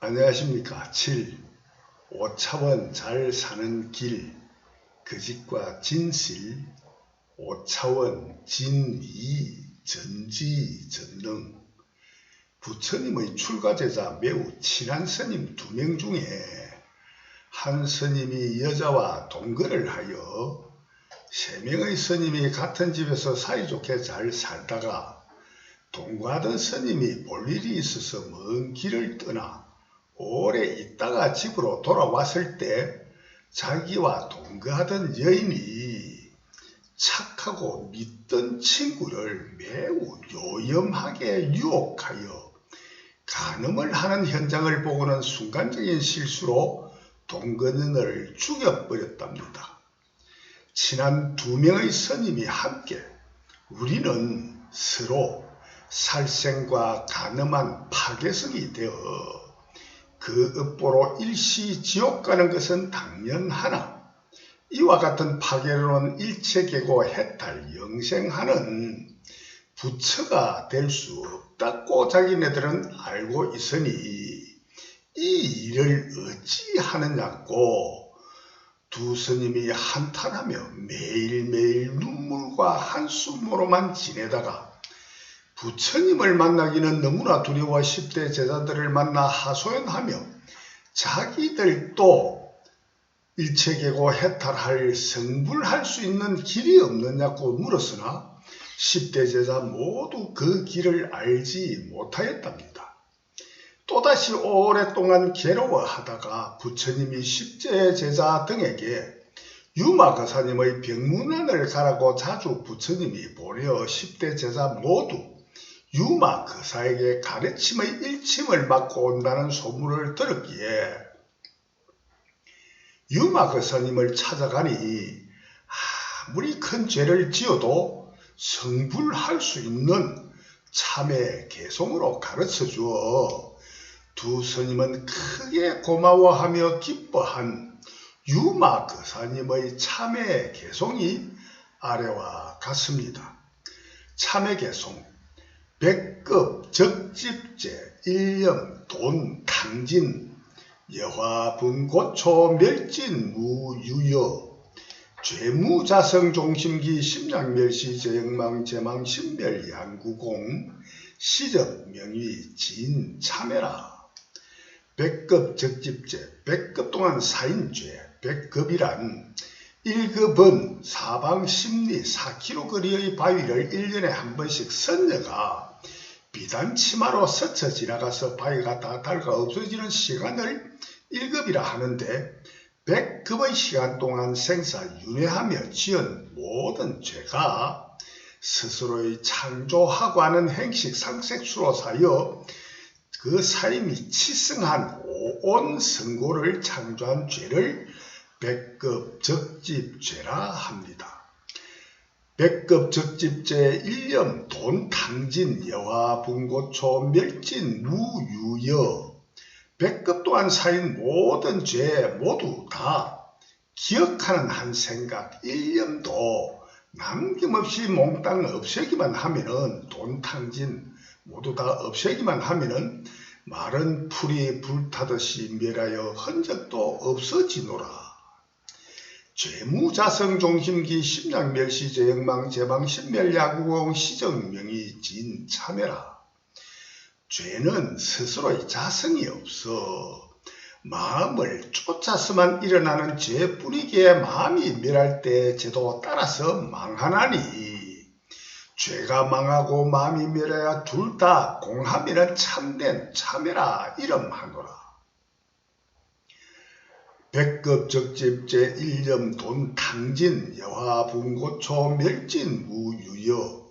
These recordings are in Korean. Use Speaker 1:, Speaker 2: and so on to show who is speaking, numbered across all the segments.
Speaker 1: 안녕하십니까. 7. 5차원 잘 사는 길, 거짓과 진실, 5차원 진이, 전지, 전능. 부처님의 출가제자 매우 친한 스님 2명 중에 한 스님이 여자와 동거를 하여 3명의 스님이 같은 집에서 사이좋게 잘 살다가 동거하던 스님이 볼 일이 있어서 먼 길을 떠나 오래 있다가 집으로 돌아왔을 때 자기와 동거하던 여인이 착하고 믿던 친구를 매우 요염하게 유혹하여 간음을 하는 현장을 보고는 순간적인 실수로 동거인을 죽여버렸답니다. 친한 2명의 스님이 함께 우리는 서로 살생과 간음한 파괴성이 되어 그 업보로 일시 지옥 가는 것은 당연하나 이와 같은 파괴로는 일체계고 해탈 영생하는 부처가 될 수 없다고 자기네들은 알고 있으니 이 일을 어찌하느냐고 2 스님이 한탄하며 매일매일 눈물과 한숨으로만 지내다가 부처님을 만나기는 너무나 두려워 10대 제자들을 만나 하소연하며 자기들도 일체계고 해탈할 성불할 수 있는 길이 없느냐고 물었으나 10대 제자 모두 그 길을 알지 못하였답니다. 또다시 오랫동안 괴로워하다가 부처님이 10대 제자 등에게 유마거사님의 병문안을 가라고 자주 부처님이 보려 10대 제자 모두 유마거사에게 가르침의 일침을 받고 온다는 소문을 들었기에 유마거사님을 찾아가니 아무리 큰 죄를 지어도 성불할 수 있는 참회 개송으로 가르쳐주어 2 스님은 크게 고마워하며 기뻐한 유마거사님의 참회 개송이 아래와 같습니다. 참회 개송. 백급 적집제 일념 돈 탕진 여화분고초 멸진 무유여 죄무자성 종심기 심량멸시 제영망 제망 신멸 양구공 시적 명위 진 참해라. 백급 적집제 100급 동안 사인죄 100급이란 1급은 사방 십리 4km 거리의 바위를 1년에 한 번씩 선녀가 비단 치마로 스쳐 지나가서 바위가 다 닳아 없어지는 시간을 1급이라 하는데 100급의 시간 동안 생사윤회하며 지은 모든 죄가 스스로의 창조하고 하는 행식 상색수로 사여 그 사임이 치승한 오온 성고를 창조한 죄를 100급 적집죄라 합니다. 100급 적집죄 일념 돈 탕진 여화 분고초 멸진 무유여 100급 동안 쌓인 모든 죄 모두 다 기억하는 한 생각 일념도 남김없이 몽땅 없애기만 하면은 돈 탕진 모두 다 없애기만 하면은 마른 풀이 불타듯이 멸하여 흔적도 없어지노라. 죄무자성 종심기 심량멸시 제영망 제방 신멸야구공 시정명이 진 참해라. 죄는 스스로의 자성이 없어 마음을 쫓아서만 일어나는 죄뿐이기에 마음이 멸할 때 죄도 따라서 망하나니 죄가 망하고 마음이 멸해야 둘 다 공하면은 참된 참해라 이름하노라. 100급 적집제 일념 돈 탕진 여화 분고초 멸진 무유여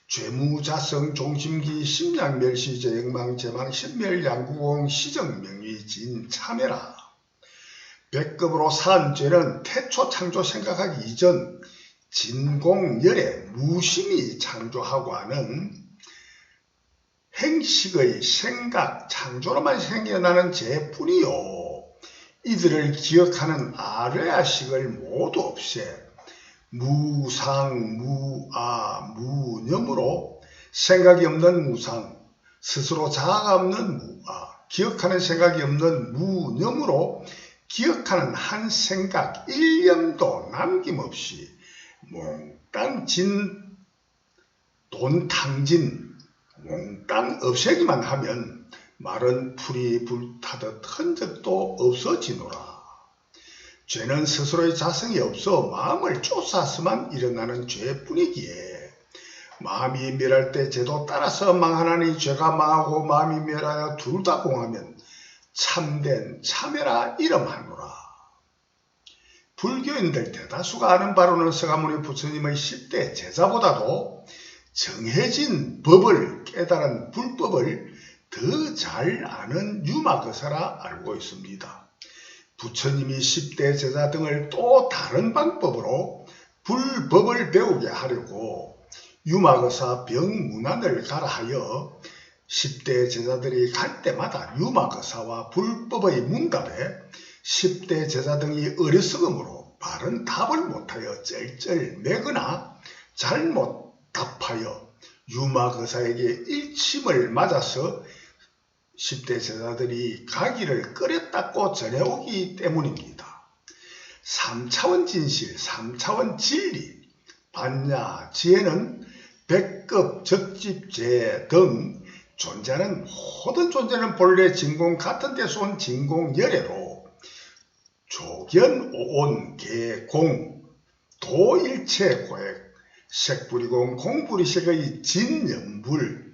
Speaker 1: 죄무자성 종심기 심량멸시 제영망 제망 신멸 양구공 시정명위 진 참해라. 100급으로 산 죄는 태초 창조 생각하기 이전 진공열에 무심히 창조하고 하는 행식의 생각 창조로만 생겨나는 죄뿐이요. 이들을 기억하는 아뢰아식을 모두 없애 무상, 무아, 무념으로 생각이 없는 무상, 스스로 자아가 없는 무아, 기억하는 생각이 없는 무념으로 기억하는 한 생각 일념도 남김없이 몽땅 돈탕진 몽땅 없애기만 하면 마른 풀이 불타듯 흔적도 없어지노라. 죄는 스스로의 자성이 없어 마음을 쫓아서만 일어나는 죄뿐이기에 마음이 멸할 때 죄도 따라서 망하나니 죄가 망하고 마음이 멸하여 둘 다 공하면 참된 참회라 이름하노라. 불교인들 대다수가 아는 바로는 서가모니 부처님의 10대 제자보다도 정해진 법을 깨달은 불법을 더 잘 아는 유마거사라 알고 있습니다. 부처님이 10대 제자 등을 또 다른 방법으로 불법을 배우게 하려고 유마거사 병문안을 가라하여 10대 제자들이 갈 때마다 유마거사와 불법의 문답에 10대 제자 등이 어리석음으로 바른 답을 못하여 쩔쩔매거나 잘못 답하여 유마거사에게 일침을 맞아서 10대 제자들이 가기를 꺼렸다고 전해오기 때문입니다. 3차원 진실, 3차원 진리, 반야, 지혜는 백급, 적집재 등 존재하는 모든 존재는 본래 진공 같은 데서 온 진공열애로 조견, 오온, 개공, 도일체 고액, 색불이공, 공불이색의 진연불,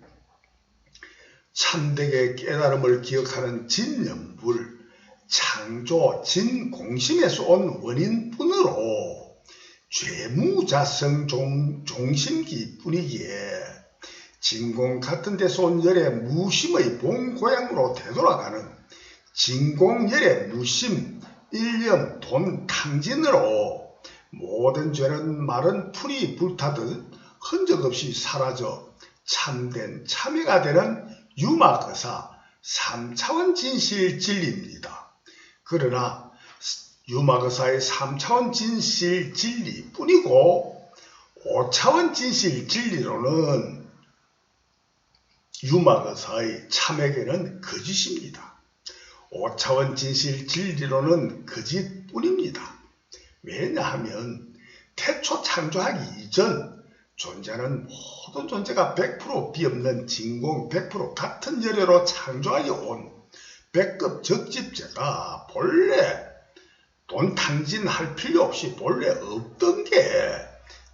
Speaker 1: 참되게 깨달음을 기억하는 진연불, 창조, 진공심에서 온 원인뿐으로 죄무자성 종심기 뿐이기에 진공 같은 데서 온 열의 무심의 본고향으로 되돌아가는 진공열의 무심, 일념, 돈, 탕진으로 모든 죄는 마른 풀이 불타듯 흔적 없이 사라져 참된 참회가 되는 유마거사 3차원 진실 진리입니다. 그러나 유마거사의 3차원 진실 진리뿐이고 5차원 진실 진리로는 유마거사의 참회계는 거짓입니다. 5차원 진실 진리로는 거짓뿐입니다. 왜냐하면 태초 창조하기 이전 존재는 모든 존재가 100% 비없는 진공 100% 같은 열애로 창조하여 온 백급 적집재가 본래 돈 탕진할 필요 없이 본래 없던 게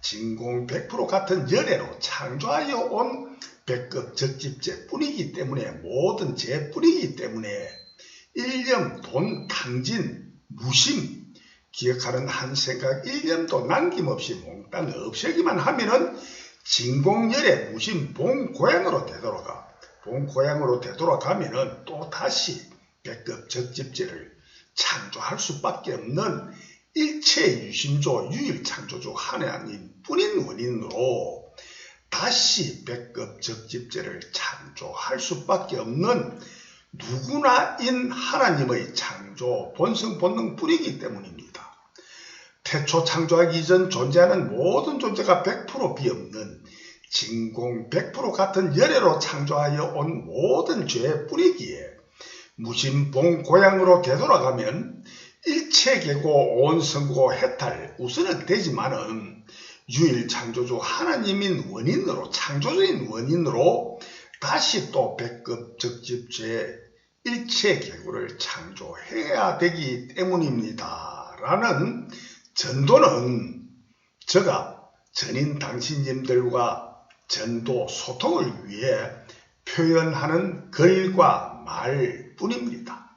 Speaker 1: 진공 100% 같은 열애로 창조하여 온 백급 적집재 뿐이기 때문에 모든 죄 뿐이기 때문에 일념, 돈, 탕진, 무심 기억하는 한 생각 일념도 남김없이 몽땅 없애기만 하면은 진공열의 무심 본고향으로 되돌아가면은 또 다시 백급 적집재를 창조할 수밖에 없는 일체 유심조 유일창조주 하나님 뿐인 원인으로 다시 백급 적집재를 창조할 수밖에 없는 누구나인 하나님의 창조 본성 본능 뿐이기 때문입니다. 태초 창조하기 이전 존재하는 모든 존재가 100% 비없는 진공 100% 같은 열애로 창조하여 온 모든 죄뿐이기에 무심봉 고향으로 되돌아가면 일체계고 온성고 해탈 우선은 되지만은 유일창조주 하나님인 원인으로 창조주인 원인으로 다시 또 백급 적집죄 일체계구를 창조해야 되기 때문입니다. 라는 전도는 제가 전인 당신님들과 전도 소통을 위해 표현하는 글과 말 뿐입니다.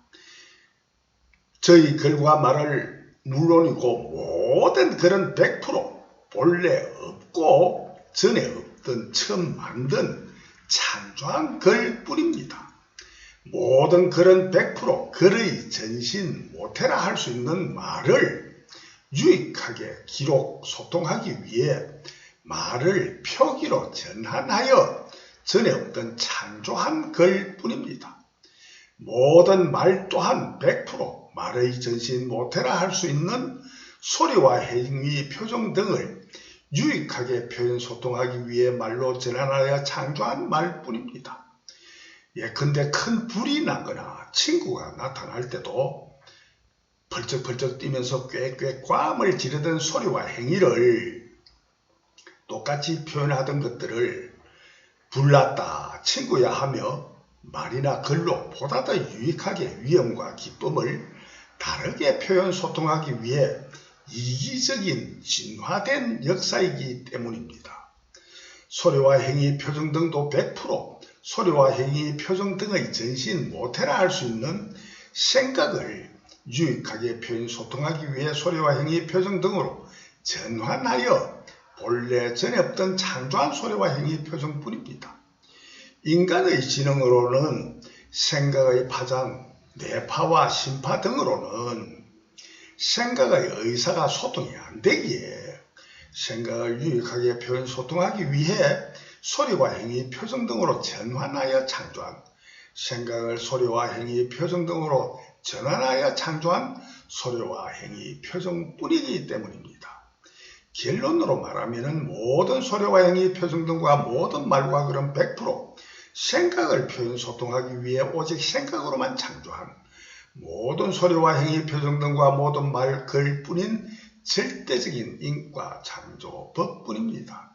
Speaker 1: 저희 글과 말을 물론이고 모든 글은 100% 본래 없고 전에 없던 처음 만든 창조한 글뿐입니다. 모든 글은 100% 글의 전신 모태라 할 수 있는 말을 유익하게 기록 소통하기 위해 말을 표기로 전환하여 전에 없던 창조한 글뿐입니다. 모든 말 또한 100% 말의 전신 모태라 할 수 있는 소리와 행위, 표정 등을 유익하게 표현 소통하기 위해 말로 전환하여 창조한 말뿐입니다. 예컨대 큰 불이 나거나 친구가 나타날 때도 펄쩍펄쩍 뛰면서 꾀꾀 꽐을 지르던 소리와 행위를 똑같이 표현하던 것들을 불났다 친구야 하며 말이나 글로 보다 더 유익하게 위엄과 기쁨을 다르게 표현 소통하기 위해 이기적인 진화된 역사이기 때문입니다. 소리와 행위, 표정 등도 100% 소리와 행위, 표정 등의 전신 모태라 할 수 있는 생각을 유익하게 표현 소통하기 위해 소리와 행위, 표정 등으로 전환하여 본래 전에 없던 창조한 소리와 행위, 표정뿐입니다. 인간의 지능으로는 생각의 파장, 뇌파와 심파 등으로는 생각의 의사가 소통이 안 되기에 생각을 유익하게 표현 소통하기 위해 소리와 행위, 표정 등으로 전환하여 창조한 생각을 소리와 행위, 표정 등으로 전환하여 창조한 소리와 행위, 표정뿐이기 때문입니다. 결론으로 말하면 모든 소리와 행위, 표정 등과 모든 말과 글은 100% 생각을 표현 소통하기 위해 오직 생각으로만 창조한 모든 소리와 행위, 표정 등과 모든 말, 글뿐인 절대적인 인과 창조법뿐입니다.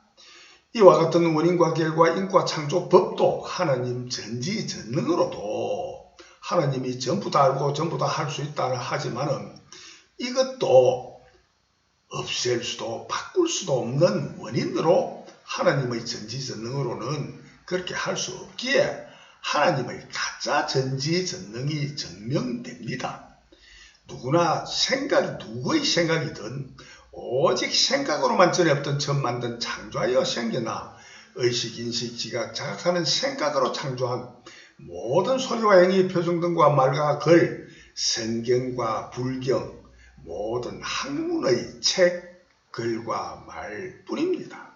Speaker 1: 이와 같은 원인과 결과, 인과 창조법도 하나님 전지전능으로도 하나님이 전부 다 알고 전부 다 할 수 있다 하지만은 이것도 없앨 수도 바꿀 수도 없는 원인으로 하나님의 전지전능으로는 그렇게 할 수 없기에 하나님의 가짜 전지전능이 증명됩니다. 누구나 누구의 생각이든 오직 생각으로만 전에 없던 처음 만든 창조하여 생겨나 의식, 인식, 지각, 자각하는 생각으로 창조한 모든 소리와 행위, 표정 등과 말과 글, 성경과 불경, 모든 학문의 책, 글과 말뿐입니다.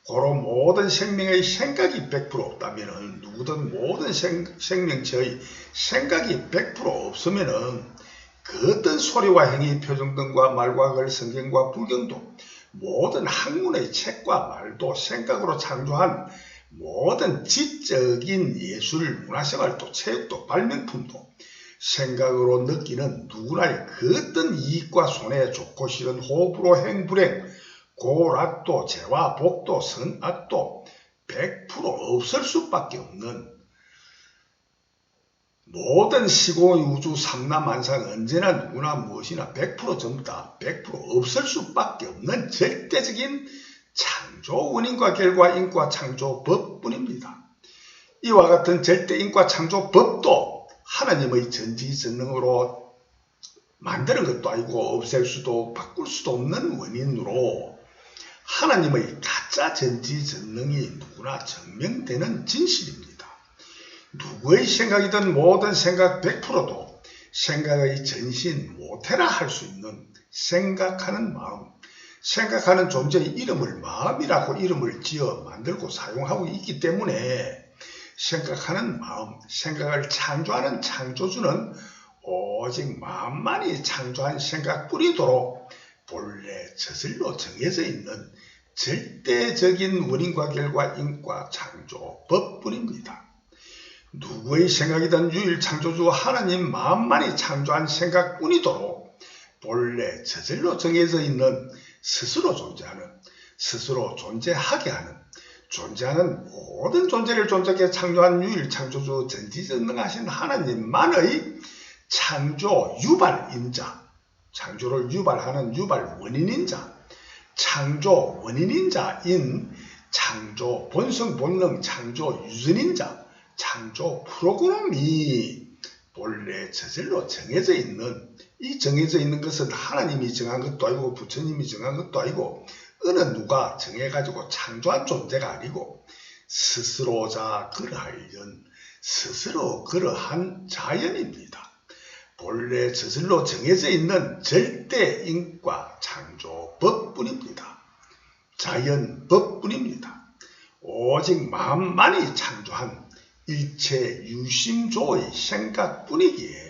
Speaker 1: 고로 모든 생명의 생각이 100% 없다면 누구든 모든 생명체의 생각이 100% 없으면 그 어떤 소리와 행위, 표정 등과 말과 글, 성경과 불경도 모든 학문의 책과 말도 생각으로 창조한 모든 지적인 예술, 문화생활도 체육도 발명품도 생각으로 느끼는 누구나의 그 어떤 이익과 손해, 좋고 싫은 호불호, 행불행, 고락도, 재화, 복도, 선악도 100% 없을 수밖에 없는 모든 시공의 우주 삼라만상 언제나 누구나 무엇이나 100% 전부 다 100% 없을 수밖에 없는 절대적인 창조 원인과 결과 인과 창조법뿐입니다. 이와 같은 절대 인과 창조법도 하나님의 전지전능으로 만드는 것도 아니고 없앨 수도 바꿀 수도 없는 원인으로 하나님의 가짜 전지전능이 누구나 증명되는 진실입니다. 누구의 생각이든 모든 생각 100%도 생각의 전신 모태라 할 수 있는 생각하는 마음, 생각하는 존재의 이름을 마음이라고 이름을 지어 만들고 사용하고 있기 때문에 생각하는 마음, 생각을 창조하는 창조주는 오직 마음만이 창조한 생각뿐이도록 본래 저절로 정해져 있는 절대적인 원인과 결과, 인과 창조법뿐입니다. 누구의 생각이든 유일 창조주 하나님 마음만이 창조한 생각뿐이도록 본래 저절로 정해져 있는 스스로 존재하는, 스스로 존재하게 하는, 존재하는 모든 존재를 존재하게 창조한 유일 창조주 전지전능하신 하나님만의 창조 유발인자, 창조를 유발하는 유발 원인인자, 창조 원인인자인 창조 본성 본능 창조 유전인자, 창조 프로그램이 본래 저절로 정해져 있는, 이 정해져 있는 것은 하나님이 정한 것도 아니고 부처님이 정한 것도 아니고 어느 누가 정해가지고 창조한 존재가 아니고 스스로자 그러하연 스스로 그러한 자연입니다. 본래 저절로 정해져 있는 절대인과 창조법뿐입니다. 자연법뿐입니다. 오직 마음만이 창조한 일체 유심조의 생각뿐이기에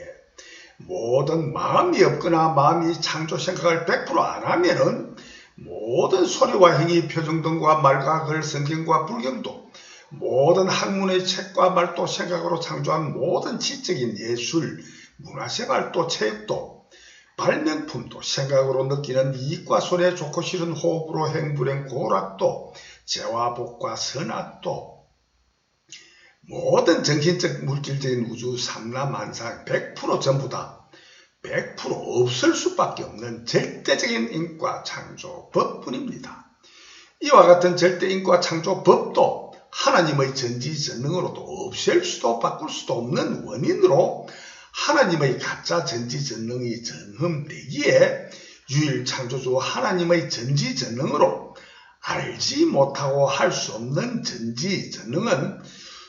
Speaker 1: 모든 마음이 없거나 마음이 창조 생각을 100% 안 하면은 모든 소리와 행위, 표정 등과 말과 글, 성경과 불경도 모든 학문의 책과 말도 생각으로 창조한 모든 지적인 예술, 문화생활도 체육도 발명품도 생각으로 느끼는 이익과 손해 좋고 싫은 호흡으로 행불행 고락도 재화복과 선악도 모든 정신적 물질적인 우주 삼라만상 100% 전부 다 100% 없을 수밖에 없는 절대적인 인과 창조법뿐입니다. 이와 같은 절대 인과 창조법도 하나님의 전지전능으로도 없앨 수도 바꿀 수도 없는 원인으로 하나님의 가짜 전지전능이 전흠되기에 유일창조주 하나님의 전지전능으로 알지 못하고 할 수 없는 전지전능은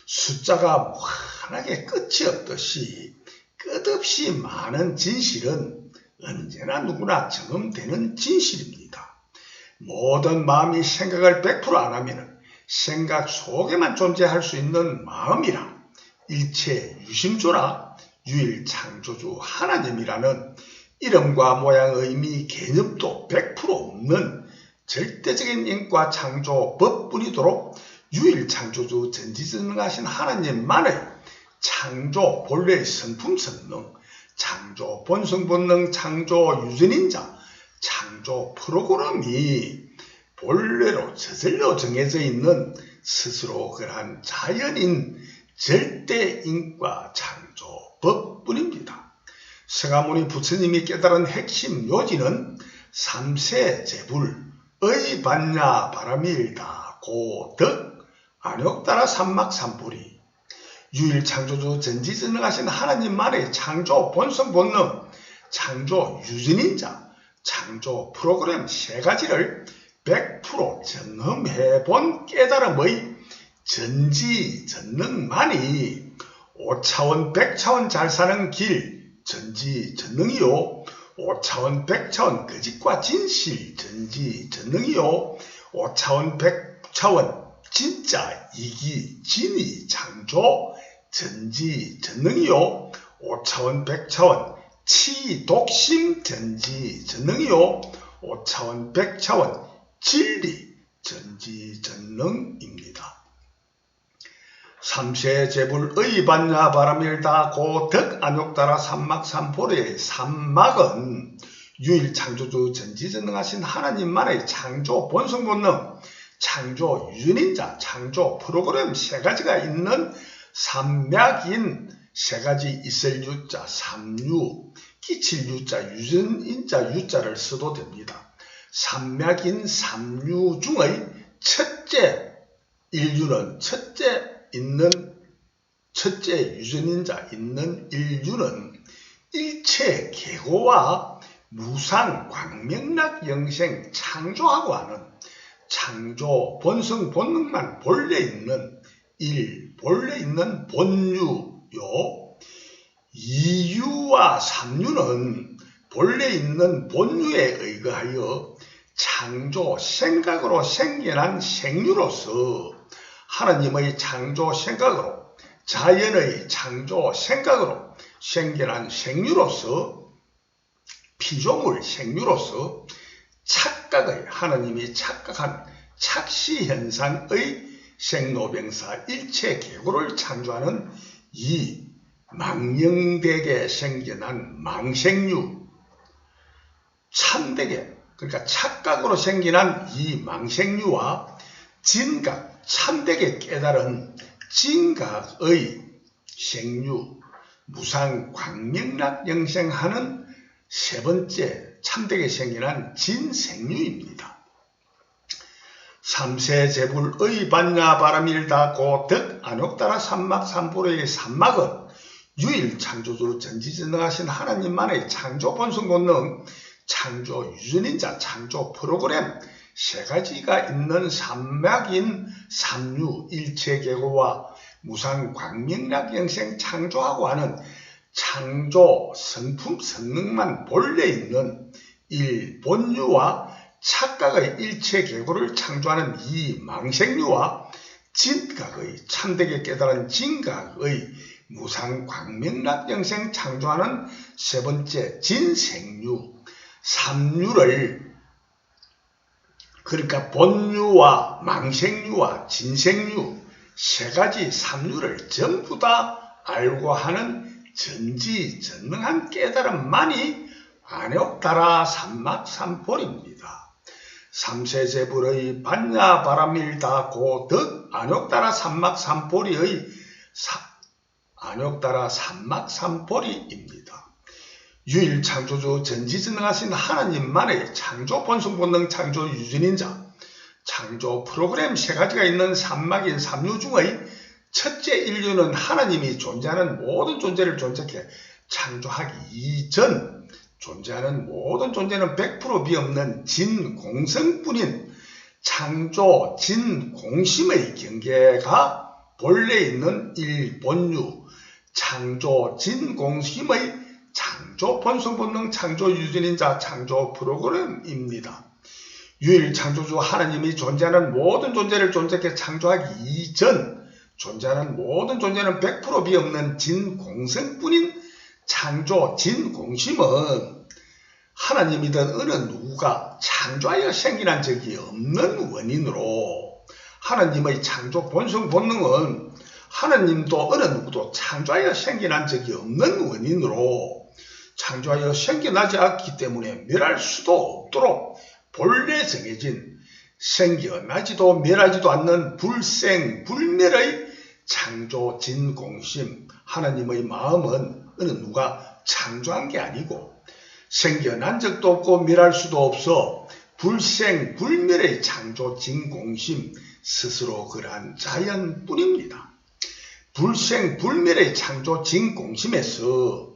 Speaker 1: 숫자가 무한하게 끝이 없듯이 끝없이 많은 진실은 언제나 누구나 경험되는 진실입니다. 모든 마음이 생각을 100% 안 하면 생각 속에만 존재할 수 있는 마음이라 일체 유심조라 유일창조주 하나님이라는 이름과 모양, 의미, 개념도 100% 없는 절대적인 인과 창조법뿐이도록 유일창조주 전지전능하신 하나님만의 창조 본래의 성품성능, 창조 본성본능, 창조 유전인자, 창조 프로그램이 본래로 저절로 정해져 있는 스스로 그러한 자연인 절대인과 창조법뿐입니다. 서가모니 부처님이 깨달은 핵심 요지는 삼세제불 의반야 바람일다 고덕 안욕따라 삼막삼보리 유일창조주 전지전능하신 하나님만의 창조 본성본능, 창조 유전인자, 창조 프로그램 세 가지를 100% 경험해본 깨달음의 전지전능만이 5차원 100차원 잘 사는 길 전지전능이요, 5차원 100차원 거짓과 진실 전지전능이요, 5차원 100차원 진짜 이기 진이 창조 전지전능이요, 5차원 100차원 치 독심 전지전능이요, 5차원 100차원 진리 전지전능입니다. 삼세제불 의반야 바람일다 고덕 안욕따라 삼막삼보리의 삼막은 유일창조주 전지전능하신 하나님만의 창조 본성본능, 창조 유전인자, 창조 프로그램 세 가지가 있는 삼맥인 세 가지 있을 유자, 삼유, 끼칠 유자, 유전인자 유자를 써도 됩니다. 삼맥인 삼유 중의 첫째 인류는 첫째 유전인자 있는 인류는 일체 계고와 무상 광명락 영생 창조하고 하는 창조 본성 본능만 본래 있는 본래 있는 본유요, 이유와 삼유는 본래 있는 본유에 의거하여 창조 생각으로 생겨난 생유로서 하나님의 창조 생각으로 자연의 창조 생각으로 생겨난 생유로서 피조물 생유로서 착각의 하나님이 착각한 착시현상의 생로병사 일체 계고를 창조하는 이 망령되게 생겨난 망생유, 참되게 그러니까 착각으로 생겨난 이 망생유와 진각, 참되게 깨달은 진각의 생유, 무상 광명락 영생하는 세 번째 참되게 생겨난 진생유입니다. 삼세제불 의반야 바람일다 고덕 안욕따라 삼막삼보리의 삼막은 유일창조주 전지전능하신 하나님만의 창조 본성본능, 창조 유전인자, 창조 프로그램 세 가지가 있는 삼맥인 삼유 일체계고와 무상 광명락 영생 창조하고 하는 창조 성품 성능만 본래 있는 일본유와 착각의 일체계고를 창조하는 이 망생유와 진각의 참되게 깨달은 진각의 무상 광명락 영생 창조하는 세 번째 진생유, 삼유를 그러니까 본유와 망생유와 진생유 세 가지 삼류를 전부 다 알고 하는 전지전능한 깨달음만이 안욕달아 삼막삼볼입니다. 삼세제불의 반야바라밀다 고득 안욕달아 삼막삼볼이의 안욕달아 삼막삼볼이입니다. 유일창조주 전지전능하신 하나님만의 창조 본성본능 창조 유전인자 창조 프로그램 세 가지가 있는 삼막인 삼류 중의 첫째 인류는 하나님이 존재하는 모든 존재를 존재해 창조하기 이전 존재하는 모든 존재는 100% 비없는 진공성뿐인 창조 진공심의 경계가 본래 있는 일본유 창조 진공심의 창조 본성본능 창조 유전인자 창조 프로그램입니다. 유일 창조주 하나님이 존재하는 모든 존재를 존재해 창조하기 이전 존재하는 모든 존재는 100% 비없는 진공성뿐인 창조 진공심은 하나님이든 어느 누구가 창조하여 생겨난 적이 없는 원인으로 하나님의 창조 본성 본능은 하나님도 어느 누구도 창조하여 생겨난 적이 없는 원인으로 창조하여 생겨나지 않기 때문에 멸할 수도 없도록 본래 정해진 생겨나지도 멸하지도 않는 불생불멸의 창조 진공심 하나님의 마음은 어느 누가 창조한 게 아니고 생겨난 적도 없고 멸할 수도 없어 불생불멸의 창조 진공심 스스로 그러한 자연뿐입니다. 불생불멸의 창조 진공심에서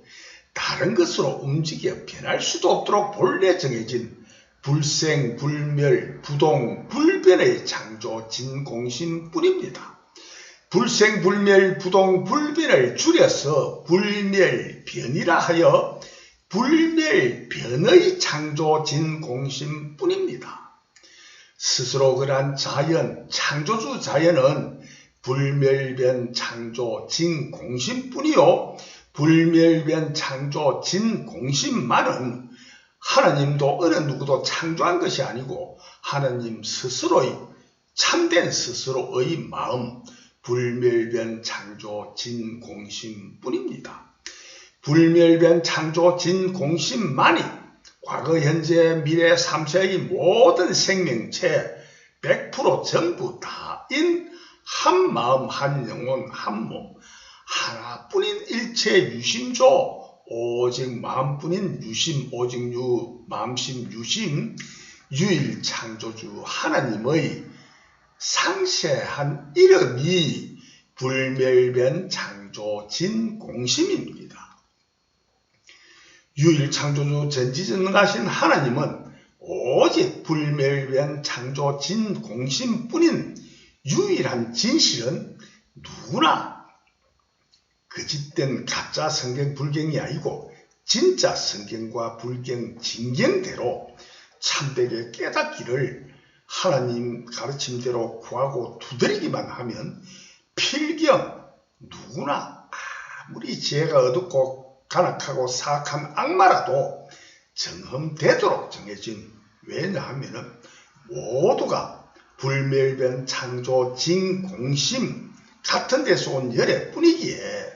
Speaker 1: 다른 것으로 움직여 변할 수도 없도록 본래 정해진 불생불멸 부동불변의 창조 진공심뿐입니다. 불생불멸 부동불변을 줄여서 불멸변이라 하여 불멸변의 창조 진공심뿐입니다. 스스로 그러한 자연, 창조주 자연은 불멸변 창조 진공심뿐이요 불멸변 창조 진공심만은 하나님도 어느 누구도 창조한 것이 아니고 하나님 스스로의 참된 스스로의 마음 불멸변 창조 진공심뿐입니다. 불멸변 창조 진공심만이 과거 현재 미래 삼세의 모든 생명체 100% 전부 다인 한 마음 한 영혼 한 몸 하나뿐인 일체 유심조 오직 마음뿐인 유심 오직 마음심 유심 유일 창조주 하나님의 상세한 이름이 불멸변 창조 진공심입니다. 유일 창조주 전지전능하신 하나님은 오직 불멸변 창조 진공심뿐인 유일한 진실은 누구나 거짓된 가짜 성경 불경이 아니고 진짜 성경과 불경 진경대로 참되게 깨닫기를 하나님 가르침대로 구하고 두드리기만 하면 필경 누구나 아무리 지혜가 어둡고 간악하고 사악한 악마라도 정험되도록 정해진 왜냐하면 모두가 불멸변 창조 진공심 같은 데서 온 열애 뿐이기에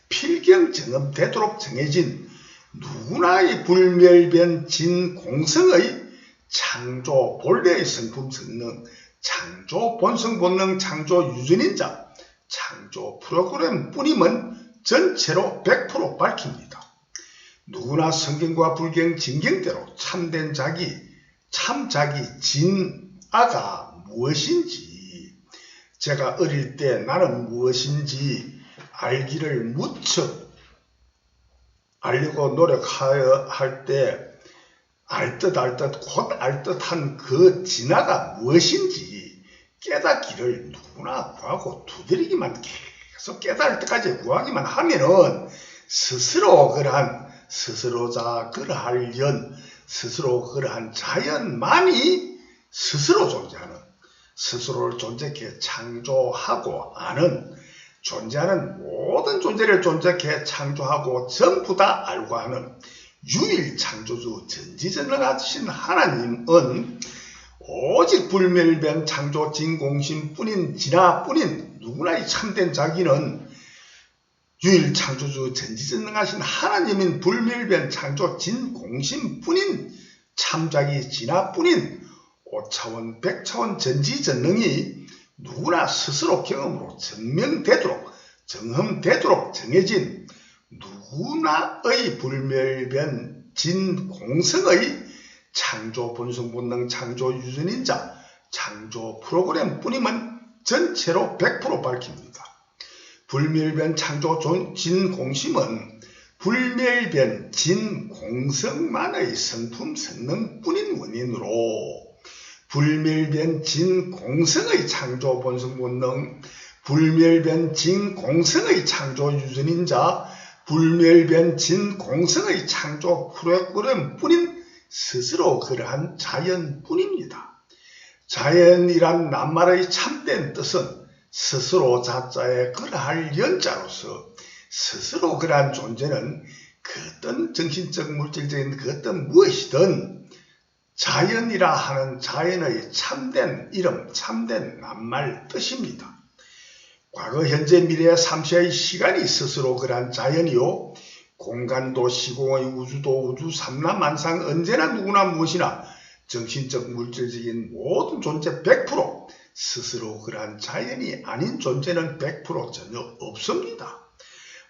Speaker 1: 필경 정험되도록 정해진 누구나의 불멸변 진공성의 창조 본래의 성품 성능 창조 본성 본능 창조 유전인자 창조 프로그램 뿐임은 전체로 100% 밝힙니다. 누구나 성경과 불경 진경대로 참된 자기 참자기 진아가 무엇인지 제가 어릴 때 나는 무엇인지 알기를 무척 알려고 노력하여 할 때 알듯 곧 알듯한 그 진화가 무엇인지 깨닫기를 누구나 구하고 두드리기만 계속 깨달을 때까지 구하기만 하면은 스스로 스스로자 그러할 연 스스로 그러한 자연만이 스스로 존재하는 스스로를 존재케 창조하고 아는 존재하는 모든 존재를 존재케 창조하고 전부 다 알고 하는 유일 창조주 전지전능하신 하나님은 오직 불멸변 창조 진공심뿐인 진화뿐인 누구나 이 참된 자기는 유일 창조주 전지전능하신 하나님인 불멸변 창조 진공심뿐인 참자기 진화뿐인 5차원 100차원 전지전능이 누구나 스스로 경험으로 증명되도록 정험되도록 정해진 누구나의 불멸변 진공성의 창조 본성본능 창조 유전인자 창조 프로그램 뿐임은 전체로 100% 밝힙니다. 불멸변 창조 진공심은 불멸변 진공성만의 성품 성능뿐인 원인으로 불멸변 진공성의 창조 본성본능 불멸변 진공성의 창조 유전인자 불멸변 진공성의 창조 프로그램뿐인 스스로 그러한 자연뿐입니다. 자연이란 낱말의 참된 뜻은 스스로 자자에 그러할 연자로서 스스로 그러한 존재는 그 어떤 정신적 물질적인 그 어떤 무엇이든 자연이라 하는 자연의 참된 이름 참된 낱말 뜻입니다. 과거 현재 미래 삼시의 시간이 스스로 그러한 자연이요 공간도 시공의 우주도 우주 삼라만상 언제나 누구나 무엇이나 정신적 물질적인 모든 존재 100% 스스로 그러한 자연이 아닌 존재는 100% 전혀 없습니다.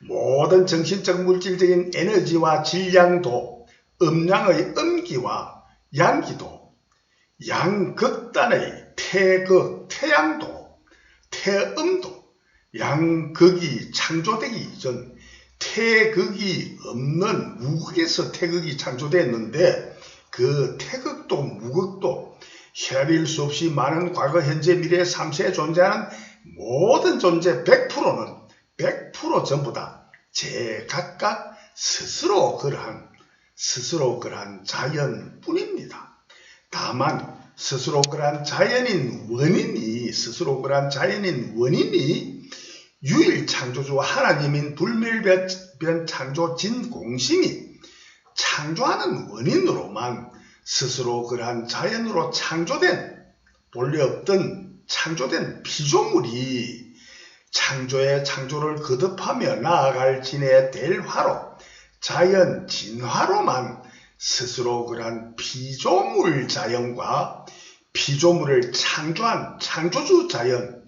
Speaker 1: 모든 정신적 물질적인 에너지와 질량도 음양의 음기와 양기도 양극단의 태극 태양도 태음도 양극이 창조되기 이전 태극이 없는 무극에서 태극이 창조됐는데 그 태극도 무극도 헤아릴 수 없이 많은 과거 현재 미래 3세에 존재하는 모든 존재 100%는 100% 전부 다 제각각 스스로 그러한 자연뿐입니다. 다만 스스로 그러한 자연인 원인이 유일 창조주 하나님인 불멸변 창조 진공심이 창조하는 원인으로만 스스로 그러한 자연으로 창조된 본래 없던 창조된 피조물이 창조의 창조를 거듭하며 나아갈 진의 대화로 자연 진화로만 스스로 그러한 피조물 자연과 피조물을 창조한 창조주 자연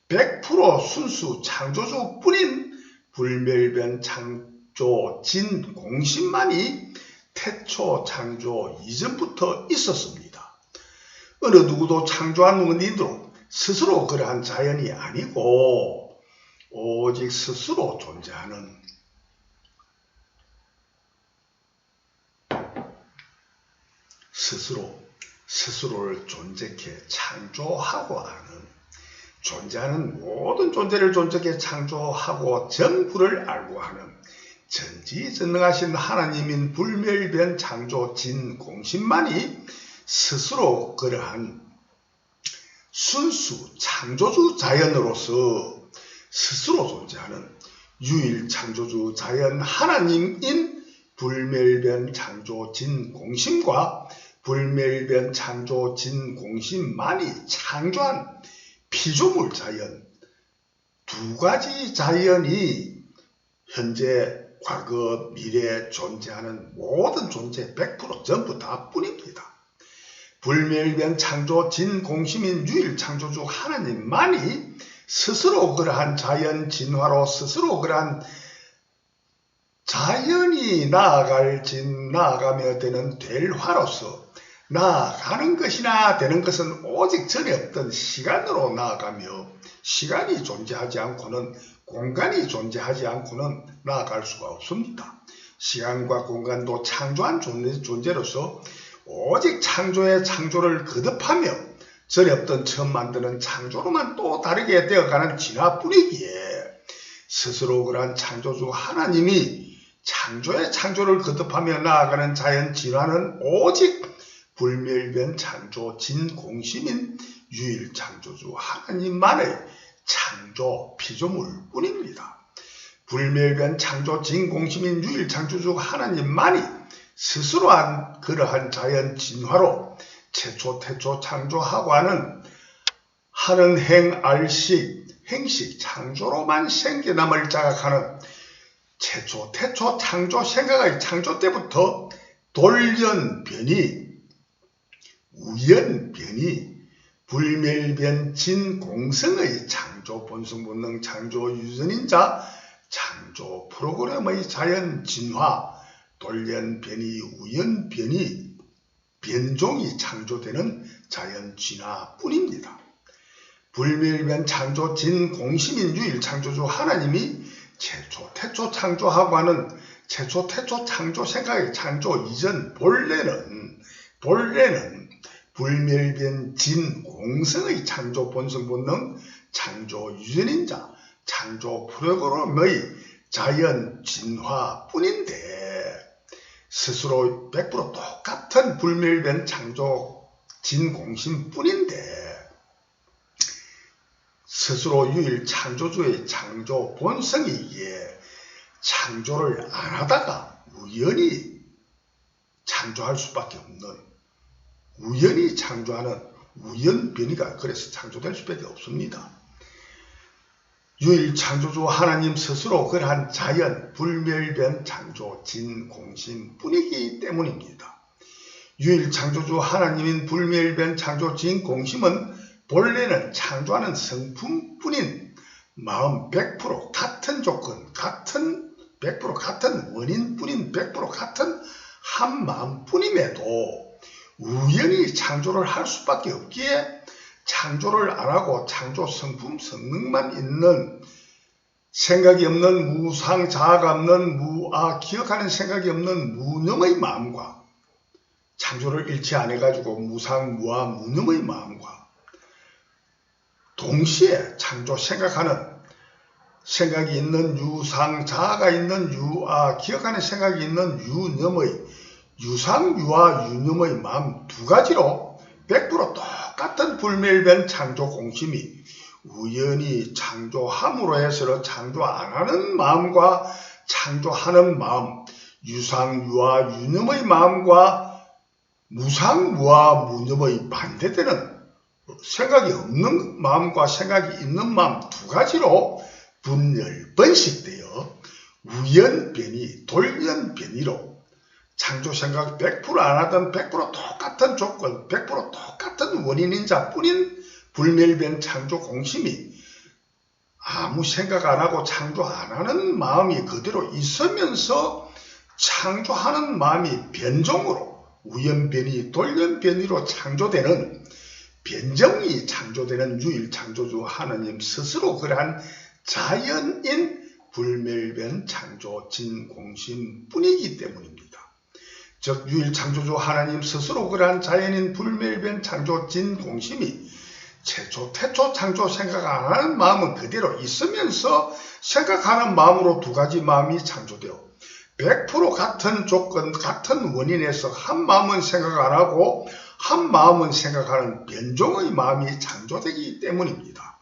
Speaker 1: 100% 순수 창조주뿐인 불멸변 창조 진공심만이 태초 창조 이전부터 있었습니다. 어느 누구도 창조한 원인으로 스스로 그러한 자연이 아니고 오직 스스로 존재하는 스스로를 존재케 창조하고 하는 존재하는 모든 존재를 존재케 창조하고 전부를 알고 하는 전지전능하신 하나님인 불멸변 창조 진공심만이 스스로 그러한 순수 창조주 자연으로서 스스로 존재하는 유일 창조주 자연 하나님인 불멸변 창조 진공심과 불멸변 창조 진공심만이 창조한 피조물 자연 두 가지 자연이 현재 과거 미래에 존재하는 모든 존재 100% 전부 다 뿐입니다. 불멸변 창조 진공심인 유일 창조주 하나님만이 스스로 그러한 자연 진화로 스스로 그러한 자연이 나아가며 되는 될화로서 나아가는 것이나 되는 것은 오직 전에 없던 시간으로 나아가며 시간이 존재하지 않고는 공간이 존재하지 않고는 나아갈 수가 없습니다. 시간과 공간도 창조한 존재로서 오직 창조의 창조를 거듭하며 전에 없던 처음 만드는 창조로만 또 다르게 되어가는 진화뿐이기에 스스로 그러한 창조주 하나님이 창조의 창조를 거듭하며 나아가는 자연 진화는 오직 불멸변 창조 진공심인 유일 창조주 하나님만의 창조 피조물뿐입니다. 불멸변 창조 진공심인 유일 창조주 하나님만이 스스로 한 그러한 자연 진화로 최초 태초 창조하고 하는 행알식 행식 창조로만 생겨남을 자각하는 최초 태초 창조 생각의 창조 때부터 돌연변이 우연변이 불멸변 진공성의 창조 본성본능 창조 유전인자 창조 프로그램의 자연 진화 돌연변이 우연변이 변종이 창조되는 자연 진화뿐입니다. 불멸변 창조 진공심인 유일 창조주 하나님이 최초 태초 창조하고 하는 최초 태초 창조 생각의 창조 이전 본래는 불멸변 진공성의 창조 본성본능 창조 유전인자 창조 프로그램의 자연 진화뿐인데 스스로 100% 똑같은 불멸변 창조 진공심뿐인데 스스로 유일 창조주의 창조 본성이기에 창조를 안 하다가 우연히 창조할 수밖에 없는 우연히 창조하는 우연변이가 그래서 창조될 수밖에 없습니다. 유일 창조주 하나님 스스로 그러한 자연 불멸변 창조 진공심뿐이기 때문입니다. 유일 창조주 하나님인 불멸변 창조 진공심은 본래는 창조하는 성품뿐인 마음 100% 같은 조건, 100% 같은 원인뿐인 100% 같은 한 마음뿐임에도 우연히 창조를 할 수밖에 없기에 창조를 안 하고 창조 성품 성능만 있는 생각이 없는 무상 자아가 없는 기억하는 생각이 없는 무념의 마음과 창조를 일치 안 해가지고 무상 무아 무념의 마음과 동시에 창조 생각하는 생각이 있는 유상 자아가 있는 기억하는 생각이 있는 유념의 유상 유아 유념의 마음 두 가지로 100% 똑같은 불멸변 창조 공심이 우연히 창조함으로 해서 창조 안 하는 마음과 창조하는 마음 유상 유아 유념의 마음과 무상 무아 무념의 반대되는 생각이 없는 마음과 생각이 있는 마음 두 가지로 분열 번식되어 우연변이 돌연변이로 창조 생각 100% 안 하던 100% 똑같은 조건 100% 똑같은 원인인 자뿐인 불멸변 창조 공심이 아무 생각 안 하고 창조 안 하는 마음이 그대로 있으면서 창조하는 마음이 변종으로 우연변이 돌연변이로 창조되는 변정이 창조되는 유일 창조주 하나님 스스로 그러한 자연인 불멸변 창조 진공심 뿐이기 때문입니다. 즉 유일 창조주 하나님 스스로 그러한 자연인 불멸변 창조 진공심이 최초 태초 창조 생각 안 하는 마음은 그대로 있으면서 생각하는 마음으로 두 가지 마음이 창조되어 100% 같은 조건 같은 원인에서 한 마음은 생각 안 하고 한 마음은 생각하는 변종의 마음이 창조되기 때문입니다.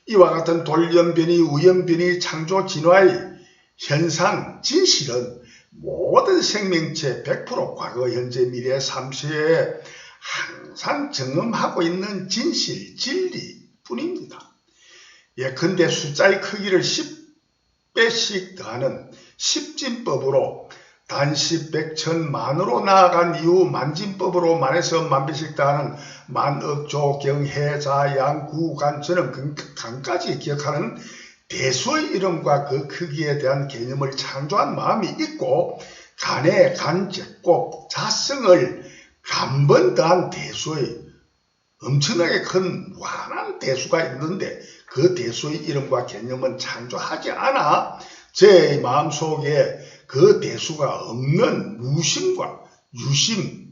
Speaker 1: 이와 같은 돌연변이 우연변이 창조 진화의 현상 진실은 모든 생명체 100% 과거 현재 미래 3세에 항상 경험하고 있는 진실 진리 뿐입니다. 예컨대 숫자의 크기를 10배씩 더하는 십진법으로 단십 백천 만으로 나아간 이후 만진법으로 만에서 만배씩 더하는 만억조 경해자양구간처럼 간까지 기억하는 대수의 이름과 그 크기에 대한 개념을 창조한 마음이 있고 간에 간제곱 자성을 간번 더한 대수의 엄청나게 큰 무한한 대수가 있는데 그 대수의 이름과 개념은 창조하지 않아 제 마음속에 그 대수가 없는 무심과 유심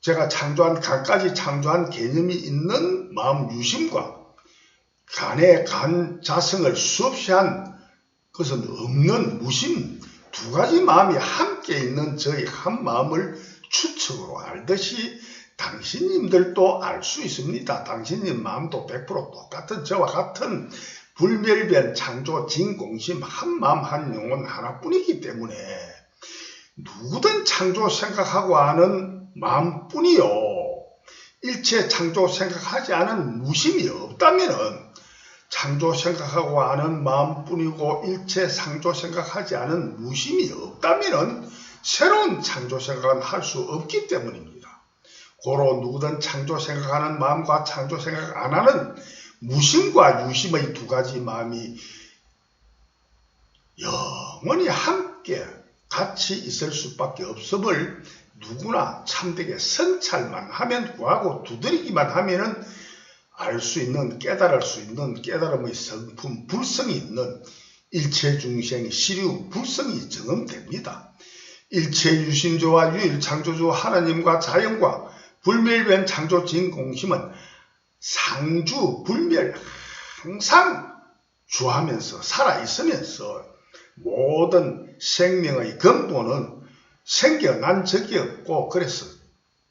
Speaker 1: 제가 창조한 간까지 창조한 개념이 있는 마음 유심과 간의 간 자성을 수없이 한 그것은 없는 무심 두 가지 마음이 함께 있는 저희 한 마음을 추측으로 알듯이 당신님들도 알 수 있습니다. 당신님 마음도 100% 똑같은 저와 같은 불멸변 창조 진공심 한 마음 한 영혼 하나뿐이기 때문에 누구든 창조 생각하고 하는 마음뿐이요. 일체 창조 생각하지 않은 무심이 없다면은 창조 생각하고 아는 마음뿐이고 일체 창조 생각하지 않은 무심이 없다면은 새로운 창조 생각은 할 수 없기 때문입니다. 고로 누구든 창조 생각하는 마음과 창조 생각 안 하는 무심과 유심의 두 가지 마음이 영원히 함께 같이 있을 수밖에 없음을 누구나 참되게 성찰만 하면 구하고 두드리기만 하면은 알 수 있는, 깨달을 수 있는 깨달음의 성품, 불성이 있는 일체중생 시류 불성이 증언됩니다. 일체 유심조와 유일창조주 하나님과 자연과 불멸변 창조 진공심은 상주 불멸 항상 주하면서 살아있으면서 모든 생명의 근본은 생겨난 적이 없고 그래서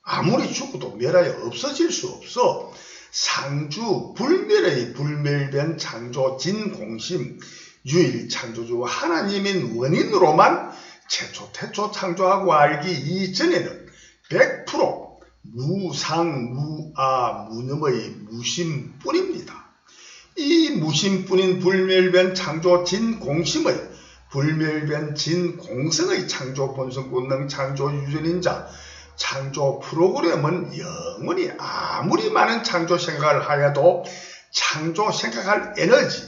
Speaker 1: 아무리 죽어도 멸하여 없어질 수 없어 상주 불멸의 불멸변 창조 진공심 유일창조주 하나님인 원인으로만 최초 태초 창조하고 알기 이전에는 100% 무상 무아 무념의 무심뿐입니다. 이 무심뿐인 불멸변 창조 진공심의 불멸변 진공성의 창조 본성 본능 창조 유전인자 창조 프로그램은 영원히 아무리 많은 창조 생각을 하여도 창조 생각할 에너지,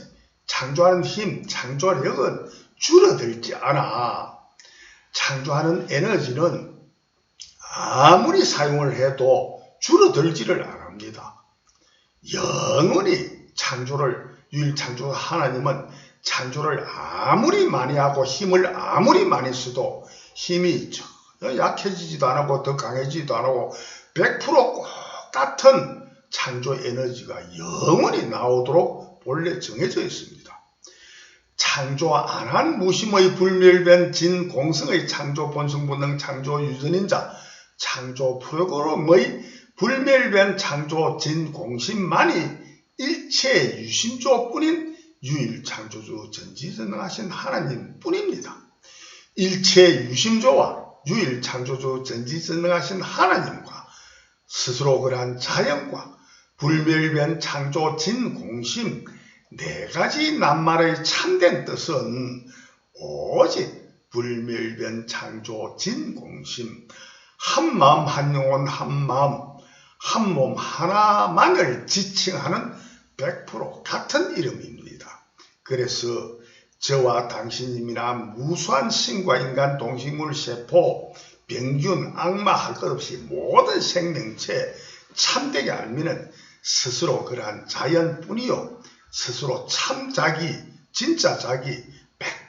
Speaker 1: 창조하는 힘, 창조력은 줄어들지 않아. 창조하는 에너지는 아무리 사용을 해도 줄어들지를 않습니다. 영원히 창조를 유일창조 하나님은 창조를 아무리 많이 하고 힘을 아무리 많이 써도 힘이 약해지지도 않고 더 강해지지도 않고 100% 똑같은 창조 에너지가 영원히 나오도록 본래 정해져 있습니다. 창조 안 한 무심의 불멸변 진공성의 창조 본성 본능 창조 유전인자 창조 프로그램의 불멸변 창조 진공심만이 일체 유심조뿐인 유일창조주 전지전능하신 하나님 뿐입니다. 일체 유심조와 유일창조주 전지전능하신 하나님과 스스로 그러한 자연과 불멸변 창조 진공심 네 가지 낱말의 참된 뜻은 오직 불멸변 창조 진공심 한마음 한영혼 한마음 한몸 하나만을 지칭하는 100% 같은 이름입니다. 그래서 저와 당신님이나 무수한 신과 인간 동식물 세포 병균 악마 할 것 없이 모든 생명체 참되게 알미는 스스로 그러한 자연뿐이요 스스로 참자기 진짜 자기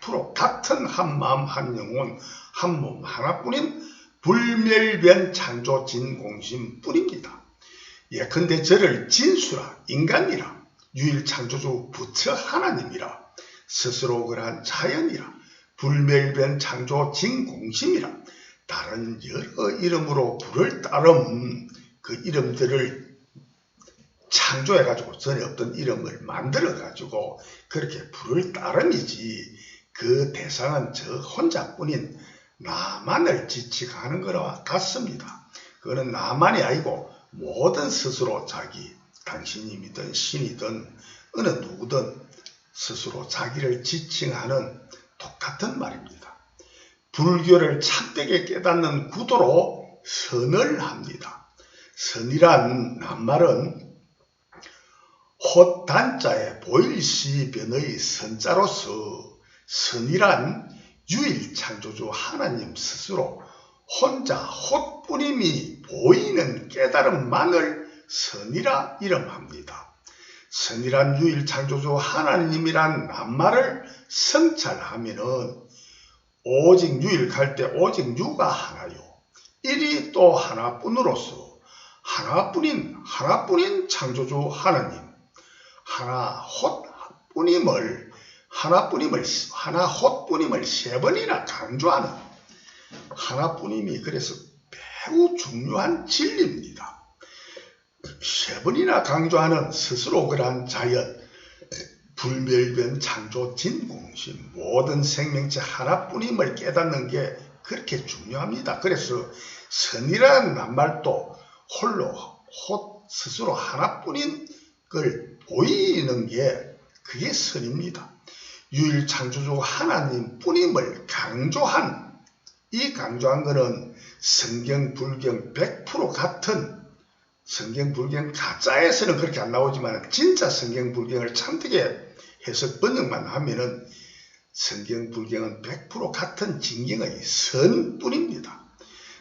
Speaker 1: 100% 같은 한마음 한영혼 한몸 하나뿐인 불멸변 창조 진공심 뿐입니다. 예컨대 저를 진수라 인간이라 유일창조주 부처 하나님이라 스스로 그러한 자연이라 불멸변 창조 진공심이라 다른 여러 이름으로 부를 따름 그 이름들을 창조해가지고 전에 없던 이름을 만들어가지고 그렇게 부를 따름이지 그 대상은 저 혼자뿐인 나만을 지칭하는 거와 같습니다. 그거는 나만이 아니고 모든 스스로 자기 당신이든 신이든 어느 누구든 스스로 자기를 지칭하는 똑같은 말입니다. 불교를 참되게 깨닫는 구도로 선을 합니다. 선이란 낱말은 헛단자에 보일시변의 선자로서 선이란 유일창조주 하나님 스스로 혼자 헛뿐임이 보이는 깨달음만을 선이라 이름합니다. 선이란 유일창조주 하나님이란 낱말을 성찰하면은 오직 유일할 때 오직 유가 하나요. 일이 또 하나뿐으로서 하나뿐인 창조주 하나님 하나 헛뿐임을 세 번이나 강조하는 하나뿐임이 그래서 매우 중요한 진리입니다. 세 번이나 강조하는 스스로 그러한 자연, 불멸변 창조 진공심 모든 생명체 하나뿐임을 깨닫는 게 그렇게 중요합니다. 그래서 선이라는 낱말도 홀로 곧 스스로 하나뿐인 걸 보이는 게 그게 선입니다. 유일창조주 하나님 뿐임을 강조한 거는 성경 불경 100% 같은, 성경 불경 가짜에서는 그렇게 안 나오지만 진짜 성경 불경을 참되게 해석 번역만 하면은 성경 불경은 100% 같은 진경의 선뿐입니다.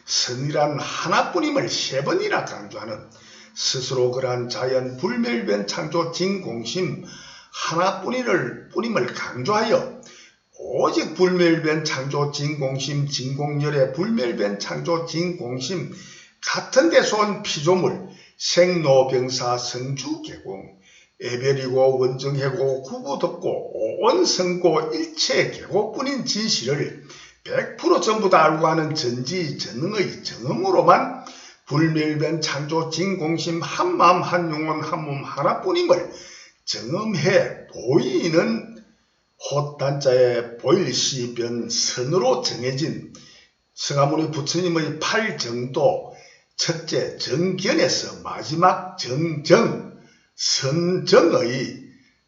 Speaker 1: 선이란 하나뿐임을 3번이나 강조하는, 스스로 그러한 자연 불멸변 창조 진공심 하나뿐임을 강조하여 오직 불멸변 창조 진공심 진공열의 불멸변 창조 진공심 같은 데서 온 피조물 생로병사 성주계공 애별이고 원정해고 구구덮고 오원성고 일체 계고뿐인 진실을 100% 전부 다 알고 하는 전지전능의 정음으로만 불멸변 창조 진공심 한마음 한영혼 한몸 하나뿐임을 정음해 보이는 헛단자의 보일시변 선으로 정해진 성하모니 부처님의 8정도 첫째 정견에서 마지막 정정 선정의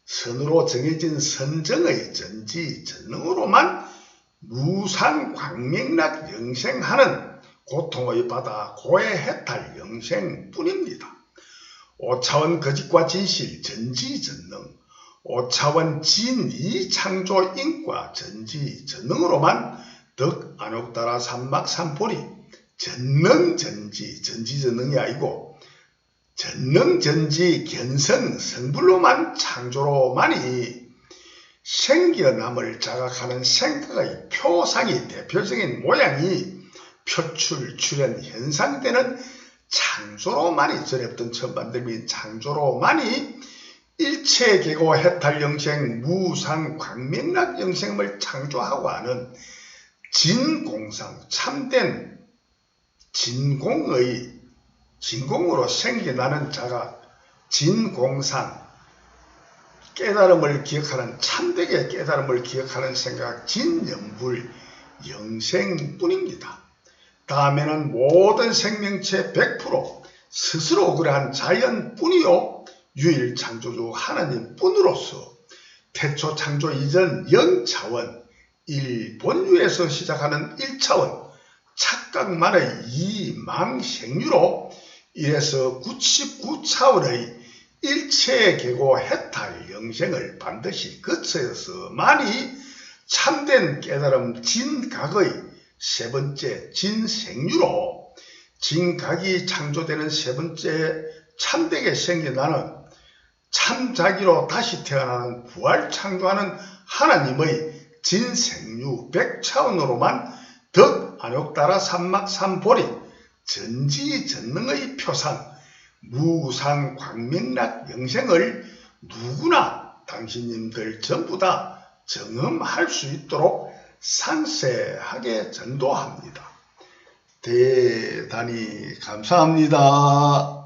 Speaker 1: 선으로 정해진 선정의 전지전능으로만 무상광명락 영생하는 고통의 바다 고해해탈 영생뿐입니다. 5차원 거짓과 진실 전지전능, 5차원 진이창조 인과 전지전능으로만 덕 안옥따라 삼막삼보리 전능전지, 전지전능이 아니고 전능전지 견성 성불로만 창조로만이 생겨남을 자각하는 생각의 표상이 대표적인 모양이 표출, 출현, 현상이 되는 창조로만이, 전에부터 처음 만들면 창조로만이 일체계고 해탈 영생 무상 광명락 영생을 창조하고 하는 진공상 참된 진공으로 생겨나는 자가 진공상 깨달음을 기억하는 참되게 깨달음을 기억하는 생각 진연불 영생뿐입니다. 다음에는 모든 생명체 100% 스스로 그러한 자연뿐이요 유일창조주 하나님뿐으로서 태초 창조 이전 0차원 1본유에서 시작하는 1차원 착각만의 이망생유로 1에서 99차원의 일체계고 해탈 영생을 반드시 거쳐서만이 참된 깨달음 진각의 3번째 진생유로 진각이 창조되는 3번째 참되게 생겨나는 참자기로 다시 태어나는 부활 창조하는 하나님의 진생유 100차원으로만 덕 안옥따라 삼막삼보리 전지전능의 표상 무상 광명락 영생을 누구나 당신님들 전부 다 경험할 수 있도록 상세하게 전도합니다. 대단히 감사합니다.